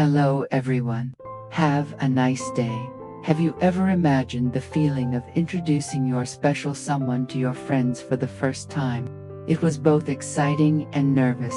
Hello everyone. Have a nice day. Have you ever imagined the feeling of introducing your special someone to your friends for the first time? It was both exciting and nervous,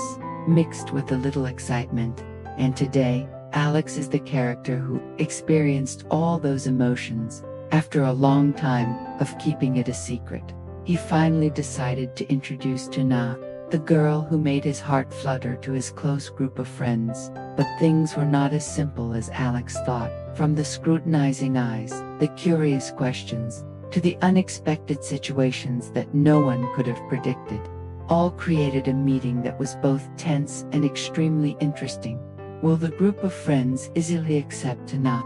mixed with a little excitement. And today, Alex is the character who experienced all those emotions. After a long time of keeping it a secret, he finally decided to introduce Tuna, the girl who made his heart flutter, to his close group of friends. But things were not as simple as Alex thought. From the scrutinizing eyes, the curious questions, to the unexpected situations that no one could have predicted, all created a meeting that was both tense and extremely interesting. Will the group of friends easily accept Tuna?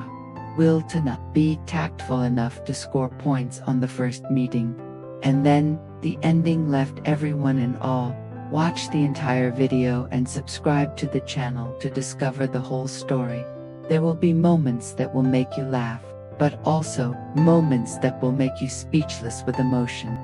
Will Tuna be tactful enough to score points on the first meeting? And then, the ending left everyone in awe. Watch the entire video and subscribe to the channel to discover the whole story. There will be moments that will make you laugh, but also moments that will make you speechless with emotion.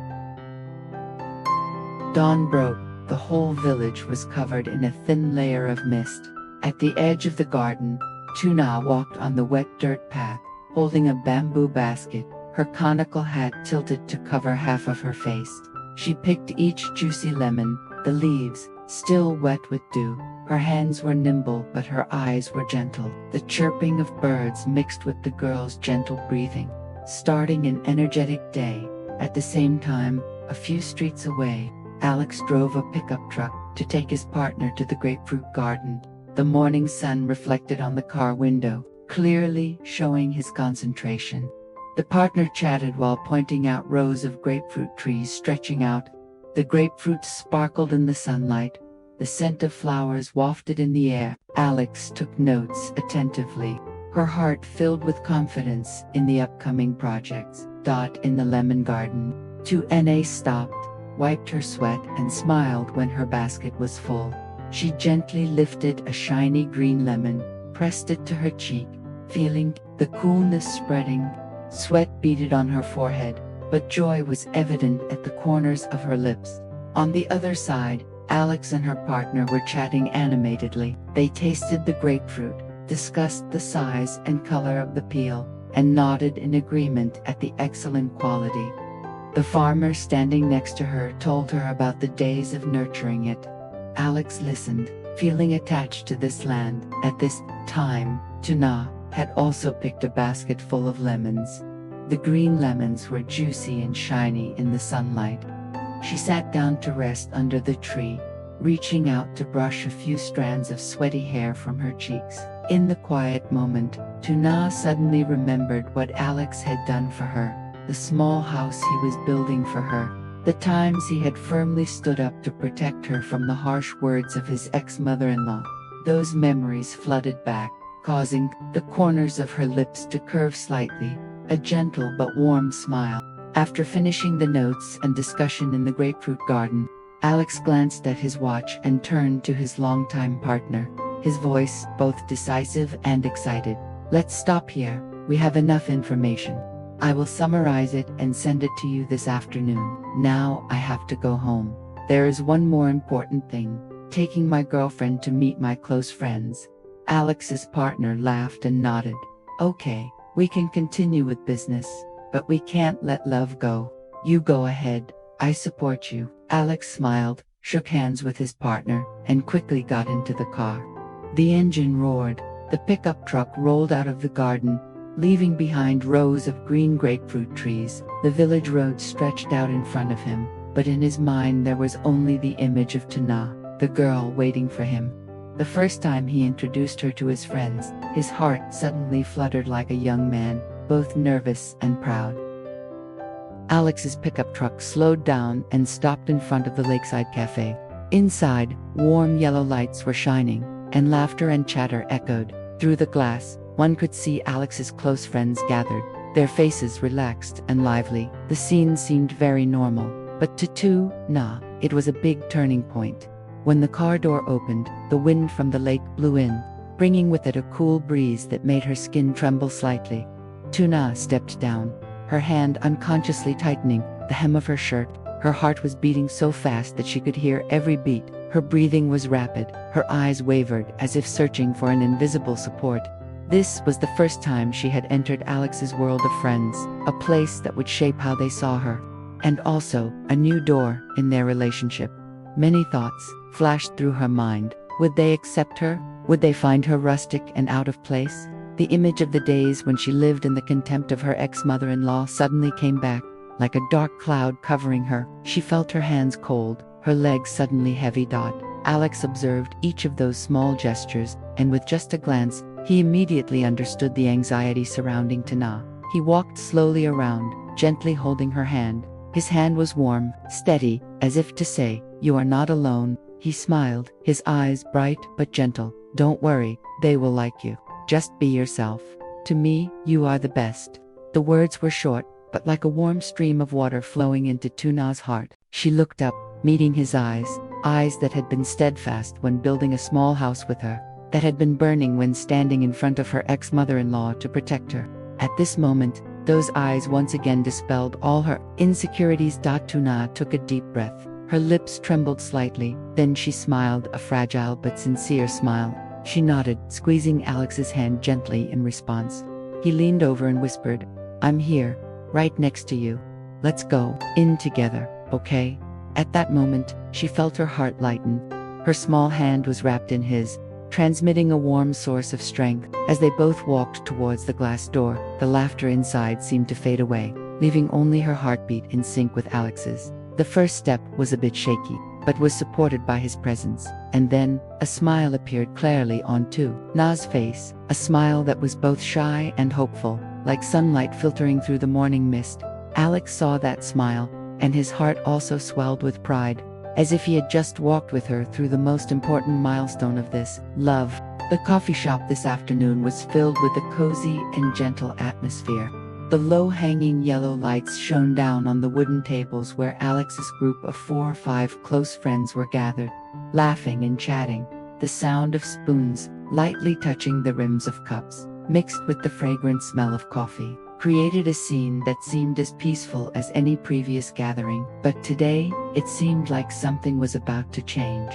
Dawn broke. The whole village was covered in a thin layer of mist. At the edge of the garden, Tuna walked on the wet dirt path, holding a bamboo basket, her conical hat tilted to cover half of her face. She picked each juicy lemon, the leaves, still wet with dew. Her hands were nimble but her eyes were gentle. The chirping of birds mixed with the girl's gentle breathing, starting an energetic day. At the same time, a few streets away, Alex drove a pickup truck to take his partner to the grapefruit garden. The morning sun reflected on the car window, clearly showing his concentration. The partner chatted while pointing out rows of grapefruit trees stretching out. The grapefruit sparkled in the sunlight. The scent of flowers wafted in the air. Alex took notes attentively, her heart filled with confidence in the upcoming projects. In the lemon garden, Tuna stopped, wiped her sweat and smiled when her basket was full. She gently lifted a shiny green lemon, pressed it to her cheek, feeling the coolness spreading. Sweat beaded on her forehead, but joy was evident at the corners of her lips. On the other side, Alex and her partner were chatting animatedly. They tasted the grapefruit, discussed the size and color of the peel, and nodded in agreement at the excellent quality. The farmer standing next to her told her about the days of nurturing it. Alex listened, feeling attached to this land. At this time, Tuna had also picked a basket full of lemons. The green lemons were juicy and shiny in the sunlight. She sat down to rest under the tree, reaching out to brush a few strands of sweaty hair from her cheeks. In the quiet moment, Tuna suddenly remembered what Alex had done for her, the small house he was building for her, the times he had firmly stood up to protect her from the harsh words of his ex-mother-in-law. Those memories flooded back, causing the corners of her lips to curve slightly, a gentle but warm smile. After finishing the notes and discussion in the grapefruit garden, Alex glanced at his watch and turned to his longtime partner, his voice both decisive and excited. Let's stop here. We have enough information. I will summarize it and send it to you this afternoon. Now I have to go home. There is one more important thing, taking my girlfriend to meet my close friends. Alex's partner laughed and nodded. Okay, we can continue with business, but we can't let love go. You go ahead, I support you. Alex smiled, shook hands with his partner, and quickly got into the car. The engine roared, the pickup truck rolled out of the garden, leaving behind rows of green grapefruit trees. The village road stretched out in front of him, but in his mind there was only the image of Tuna, the girl waiting for him. The first time he introduced her to his friends, his heart suddenly fluttered like a young man, both nervous and proud. Alex's pickup truck slowed down and stopped in front of the lakeside cafe. Inside, warm yellow lights were shining, and laughter and chatter echoed. Through the glass, one could see Alex's close friends gathered, their faces relaxed and lively. The scene seemed very normal, but to Tuna, it was a big turning point. When the car door opened, the wind from the lake blew in, bringing with it a cool breeze that made her skin tremble slightly. Tuna stepped down, her hand unconsciously tightening the hem of her shirt. Her heart was beating so fast that she could hear every beat. Her breathing was rapid, her eyes wavered as if searching for an invisible support. This was the first time she had entered Alex's world of friends, a place that would shape how they saw her. And also, a new door in their relationship. Many thoughts flashed through her mind. Would they accept her? Would they find her rustic and out of place? The image of the days when she lived in the contempt of her ex-mother-in-law suddenly came back, like a dark cloud covering her. She felt her hands cold, her legs suddenly heavy. Alex observed each of those small gestures, and with just a glance, he immediately understood the anxiety surrounding Tana. He walked slowly around, gently holding her hand. His hand was warm, steady, as if to say, "You are not alone." He smiled, his eyes bright but gentle. "Don't worry, they will like you. Just be yourself. To me, you are the best." The words were short, but like a warm stream of water flowing into Tuna's heart. She looked up, meeting his eyes that had been steadfast when building a small house with her, that had been burning when standing in front of her ex-mother-in-law to protect her. At this moment, those eyes once again dispelled all her insecurities. Tuna took a deep breath. Her lips trembled slightly, then she smiled, a fragile but sincere smile. She nodded, squeezing Alex's hand gently in response. He leaned over and whispered, "I'm here, right next to you. Let's go in together, okay?" At that moment, she felt her heart lighten. Her small hand was wrapped in his, transmitting a warm source of strength. As they both walked towards the glass door, the laughter inside seemed to fade away, leaving only her heartbeat in sync with Alex's. The first step was a bit shaky, but was supported by his presence. And then, a smile appeared clearly on Tuna's face, a smile that was both shy and hopeful, like sunlight filtering through the morning mist. Alex saw that smile, and his heart also swelled with pride, as if he had just walked with her through the most important milestone of this love. The coffee shop this afternoon was filled with a cozy and gentle atmosphere. The low-hanging yellow lights shone down on the wooden tables where Alex's group of 4 or 5 close friends were gathered, laughing and chatting. The sound of spoons lightly touching the rims of cups, mixed with the fragrant smell of coffee, created a scene that seemed as peaceful as any previous gathering. But today, it seemed like something was about to change.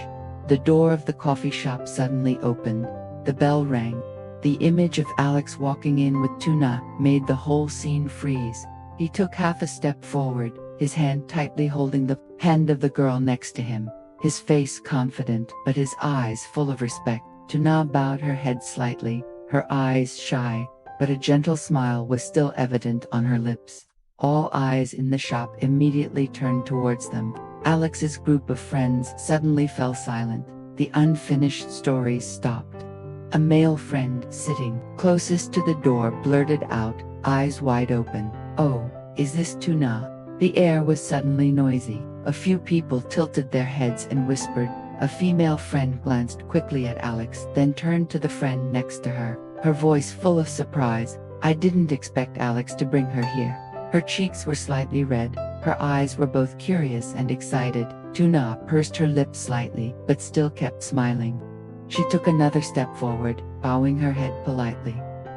The door of the coffee shop suddenly opened. The bell rang. The image of Alex walking in with Tuna made the whole scene freeze. He took half a step forward, his hand tightly holding the hand of the girl next to him, his face confident but his eyes full of respect. Tuna bowed her head slightly, her eyes shy, but a gentle smile was still evident on her lips. All eyes in the shop immediately turned towards them. Alex's group of friends suddenly fell silent. The unfinished stories stopped. A male friend sitting closest to the door blurted out, eyes wide open, "Oh, is this Tuna?" The air was suddenly noisy. A few people tilted their heads and whispered. A female friend glanced quickly at Alex, then turned to the friend next to her, her voice full of surprise. "I didn't expect Alex to bring her here." Her cheeks were slightly red, her eyes were both curious and excited. Tuna pursed her lips slightly, but still kept smiling. She took another step forward, bowing her head politely.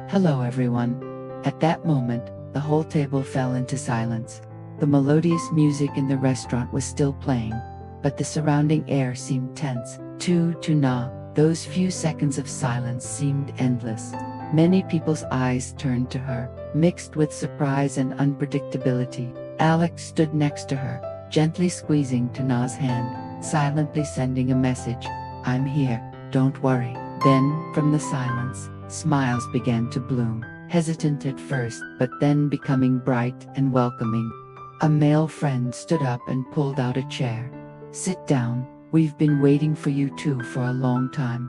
"Hello everyone." At that moment, the whole table fell into silence. The melodious music in the restaurant was still playing, but the surrounding air seemed tense. To Tuna, those few seconds of silence seemed endless. Many people's eyes turned to her, mixed with surprise and unpredictability. Alex stood next to her, gently squeezing Tuna's hand, silently sending a message, "I'm here. Don't worry." Then, from the silence, smiles began to bloom, hesitant at first, but then becoming bright and welcoming. A male friend stood up and pulled out a chair. "Sit down, we've been waiting for you two for a long time."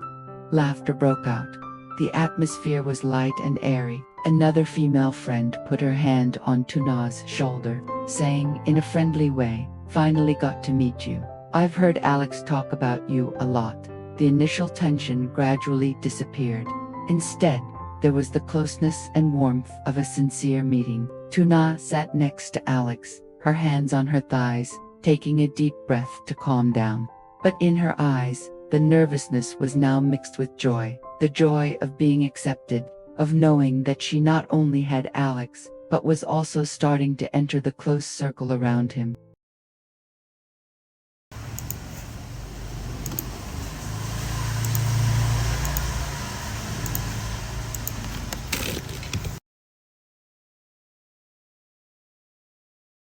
Laughter broke out. The atmosphere was light and airy. Another female friend put her hand on Tuna's shoulder, saying in a friendly way, "Finally got to meet you. I've heard Alex talk about you a lot." The initial tension gradually disappeared. Instead, there was the closeness and warmth of a sincere meeting. Tuna sat next to Alex, her hands on her thighs, taking a deep breath to calm down. But in her eyes, the nervousness was now mixed with joy. The joy of being accepted, of knowing that she not only had Alex, but was also starting to enter the close circle around him.